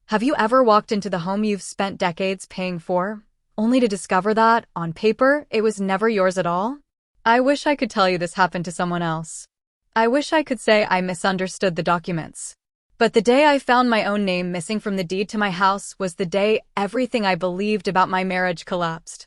Have you ever walked into the home you've spent decades paying for, only to discover that, on paper, it was never yours at all? I wish I could tell you this happened to someone else. I wish I could say I misunderstood the documents. But the day I found my own name missing from the deed to my house was the day everything I believed about my marriage collapsed.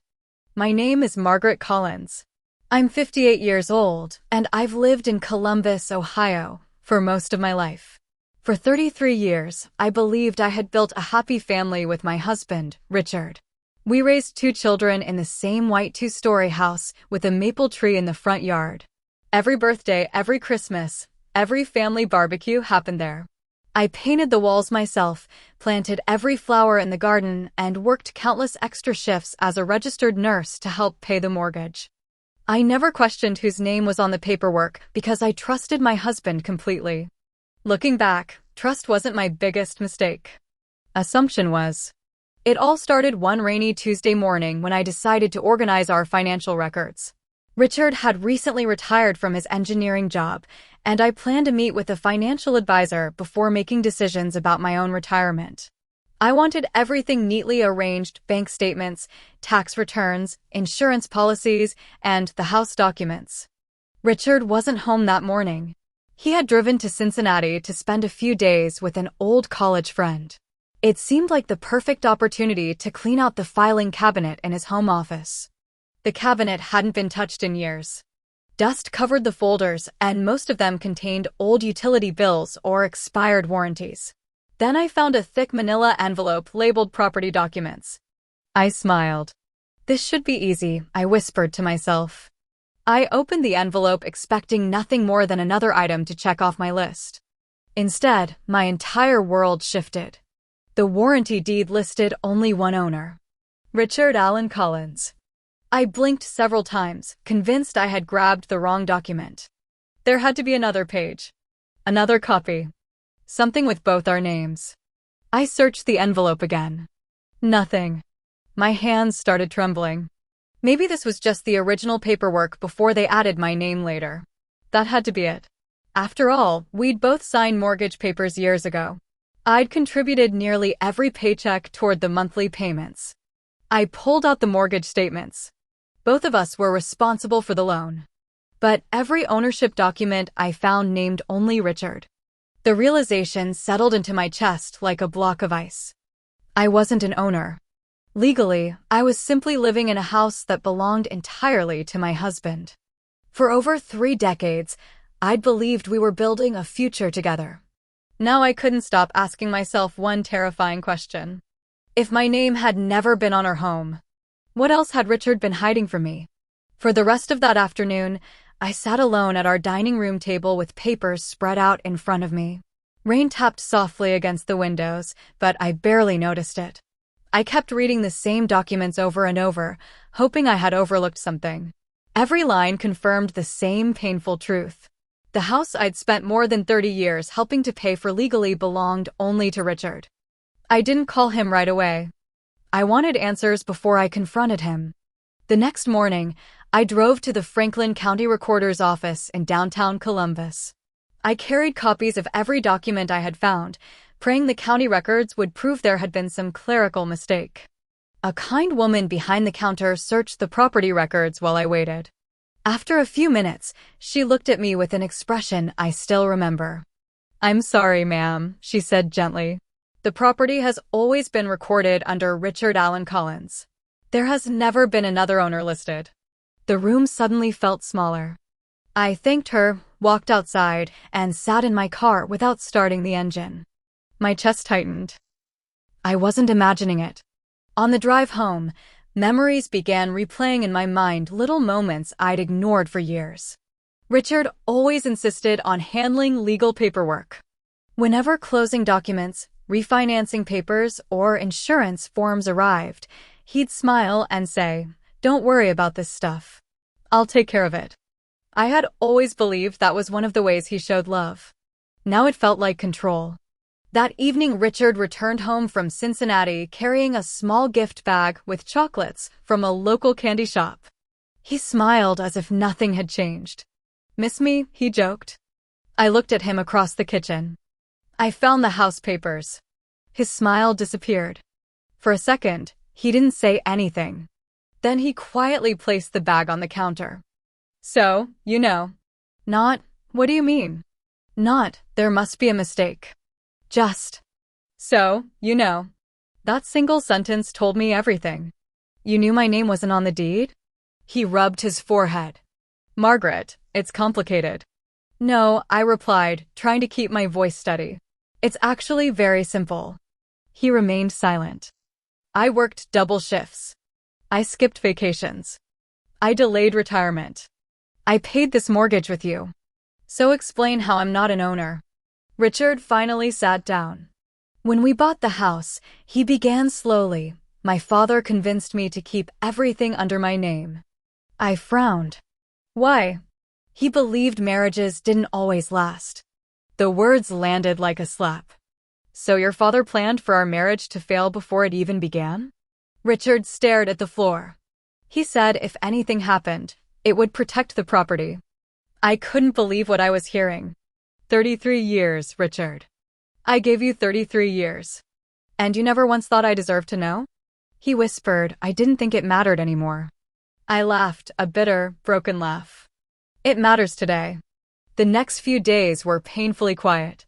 My name is Margaret Collins. I'm 58 years old, and I've lived in Columbus, Ohio, for most of my life. For 33 years, I believed I had built a happy family with my husband, Richard. We raised 2 children in the same white 2-story house with a maple tree in the front yard. Every birthday, every Christmas, every family barbecue happened there. I painted the walls myself, planted every flower in the garden, and worked countless extra shifts as a registered nurse to help pay the mortgage. I never questioned whose name was on the paperwork because I trusted my husband completely. Looking back, trust wasn't my biggest mistake. Assumption was. It all started one rainy Tuesday morning when I decided to organize our financial records. Richard had recently retired from his engineering job, and I planned to meet with a financial advisor before making decisions about my own retirement. I wanted everything neatly arranged: bank statements, tax returns, insurance policies, and the house documents. Richard wasn't home that morning. He had driven to Cincinnati to spend a few days with an old college friend. It seemed like the perfect opportunity to clean out the filing cabinet in his home office. The cabinet hadn't been touched in years. Dust covered the folders, and most of them contained old utility bills or expired warranties. Then I found a thick manila envelope labeled property documents. I smiled. This should be easy, I whispered to myself. I opened the envelope expecting nothing more than another item to check off my list. Instead, my entire world shifted. The warranty deed listed only one owner: Richard Allen Collins. I blinked several times, convinced I had grabbed the wrong document. There had to be another page. Another copy. Something with both our names. I searched the envelope again. Nothing. My hands started trembling. Maybe this was just the original paperwork before they added my name later. That had to be it. After all, we'd both signed mortgage papers years ago. I'd contributed nearly every paycheck toward the monthly payments. I pulled out the mortgage statements. Both of us were responsible for the loan. But every ownership document I found named only Richard. The realization settled into my chest like a block of ice. I wasn't an owner. Legally, I was simply living in a house that belonged entirely to my husband. For over 3 decades, I'd believed we were building a future together. Now I couldn't stop asking myself one terrifying question. If my name had never been on our home, what else had Richard been hiding from me? For the rest of that afternoon, I sat alone at our dining room table with papers spread out in front of me. Rain tapped softly against the windows, but I barely noticed it. I kept reading the same documents over and over, hoping I had overlooked something. Every line confirmed the same painful truth. The house I'd spent more than 30 years helping to pay for legally belonged only to Richard. I didn't call him right away. I wanted answers before I confronted him. The next morning, I drove to the Franklin County Recorder's office in downtown Columbus. I carried copies of every document I had found, praying the county records would prove there had been some clerical mistake. A kind woman behind the counter searched the property records while I waited. After a few minutes, she looked at me with an expression I still remember. "I'm sorry, ma'am," she said gently. "The property has always been recorded under Richard Allen Collins. There has never been another owner listed." The room suddenly felt smaller. I thanked her, walked outside, and sat in my car without starting the engine. My chest tightened. I wasn't imagining it. On the drive home, memories began replaying in my mind, little moments I'd ignored for years. Richard always insisted on handling legal paperwork. Whenever closing documents, refinancing papers, or insurance forms arrived, he'd smile and say, "Don't worry about this stuff. I'll take care of it." I had always believed that was one of the ways he showed love. Now it felt like control. That evening, Richard returned home from Cincinnati carrying a small gift bag with chocolates from a local candy shop. He smiled as if nothing had changed. "Miss me?" he joked. I looked at him across the kitchen. "I found the house papers." His smile disappeared. For a second, he didn't say anything. Then he quietly placed the bag on the counter. So, you know. Not, what do you mean? Not, there must be a mistake. Just. So, you know. That single sentence told me everything. You knew my name wasn't on the deed? He rubbed his forehead. Margaret, it's complicated. No, I replied, trying to keep my voice steady. It's actually very simple. He remained silent. I worked double shifts. I skipped vacations. I delayed retirement. I paid this mortgage with you. So explain how I'm not an owner. Richard finally sat down. When we bought the house, he began slowly. My father convinced me to keep everything under my name. I frowned. Why? He believed marriages didn't always last. The words landed like a slap. So your father planned for our marriage to fail before it even began? Richard stared at the floor. He said if anything happened, it would protect the property. I couldn't believe what I was hearing. 33 years, Richard. I gave you 33 years. And you never once thought I deserved to know? He whispered, I didn't think it mattered anymore. I laughed, a bitter, broken laugh. It matters today. The next few days were painfully quiet.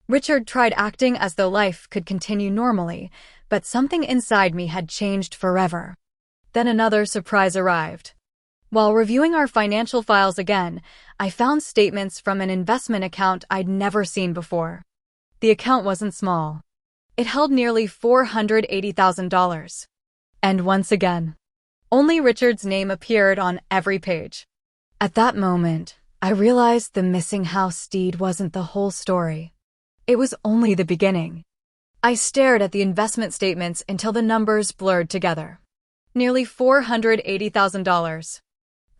Richard tried acting as though life could continue normally, but something inside me had changed forever. Then another surprise arrived. While reviewing our financial files again, I found statements from an investment account I'd never seen before. The account wasn't small. It held nearly $480,000. And once again, only Richard's name appeared on every page. At that moment, I realized the missing house deed wasn't the whole story. It was only the beginning. I stared at the investment statements until the numbers blurred together. Nearly $480,000.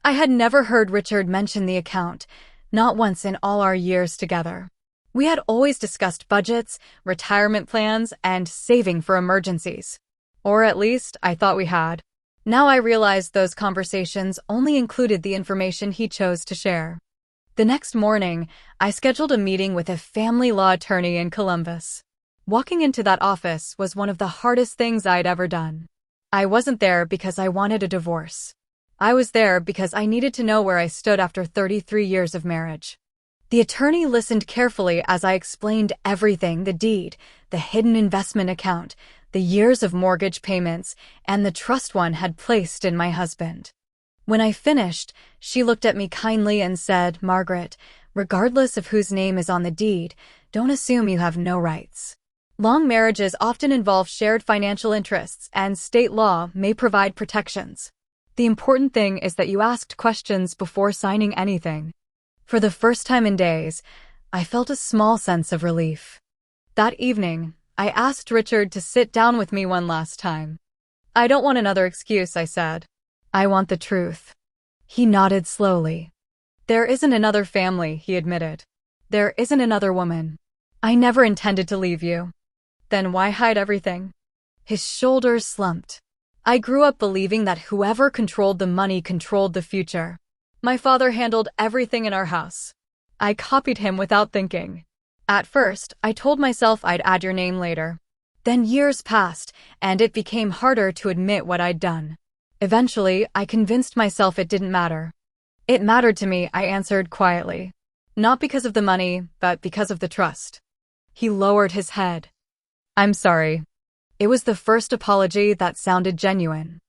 I had never heard Richard mention the account, not once in all our years together. We had always discussed budgets, retirement plans, and saving for emergencies. Or at least, I thought we had. Now I realized those conversations only included the information he chose to share. The next morning, I scheduled a meeting with a family law attorney in Columbus. Walking into that office was one of the hardest things I'd ever done. I wasn't there because I wanted a divorce. I was there because I needed to know where I stood after 33 years of marriage. The attorney listened carefully as I explained everything: the deed, the hidden investment account, the years of mortgage payments, and the trust one had placed in my husband. When I finished, she looked at me kindly and said, Margaret, regardless of whose name is on the deed, don't assume you have no rights. Long marriages often involve shared financial interests, and state law may provide protections. The important thing is that you asked questions before signing anything. For the first time in days, I felt a small sense of relief. That evening, I asked Richard to sit down with me one last time. I don't want another excuse, I said. I want the truth. He nodded slowly. There isn't another family, he admitted. There isn't another woman. I never intended to leave you. Then why hide everything? His shoulders slumped. I grew up believing that whoever controlled the money controlled the future. My father handled everything in our house. I copied him without thinking. At first, I told myself I'd add your name later. Then years passed, and it became harder to admit what I'd done. Eventually, I convinced myself it didn't matter. It mattered to me, I answered quietly. Not because of the money, but because of the trust. He lowered his head. I'm sorry. It was the first apology that sounded genuine.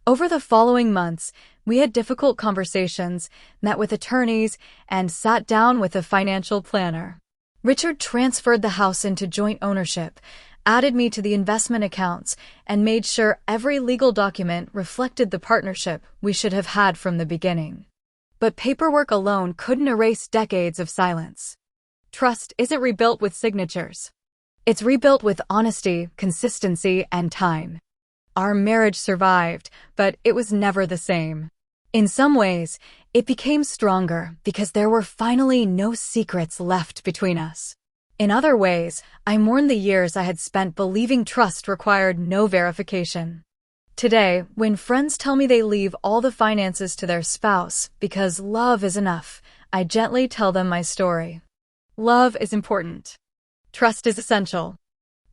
Over the following months, we had difficult conversations, met with attorneys, and sat down with a financial planner. Richard transferred the house into joint ownership, added me to the investment accounts, and made sure every legal document reflected the partnership we should have had from the beginning. But paperwork alone couldn't erase decades of silence. Trust isn't rebuilt with signatures. It's rebuilt with honesty, consistency, and time. Our marriage survived, but it was never the same. In some ways, it became stronger because there were finally no secrets left between us. In other ways, I mourned the years I had spent believing trust required no verification. Today, when friends tell me they leave all the finances to their spouse because love is enough, I gently tell them my story. Love is important. Trust is essential.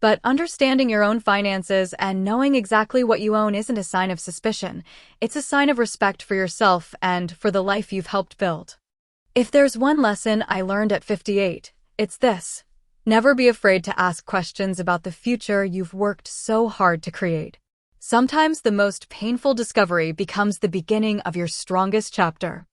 But understanding your own finances and knowing exactly what you own isn't a sign of suspicion. It's a sign of respect for yourself and for the life you've helped build. If there's one lesson I learned at 58, it's this. Never be afraid to ask questions about the future you've worked so hard to create. Sometimes the most painful discovery becomes the beginning of your strongest chapter.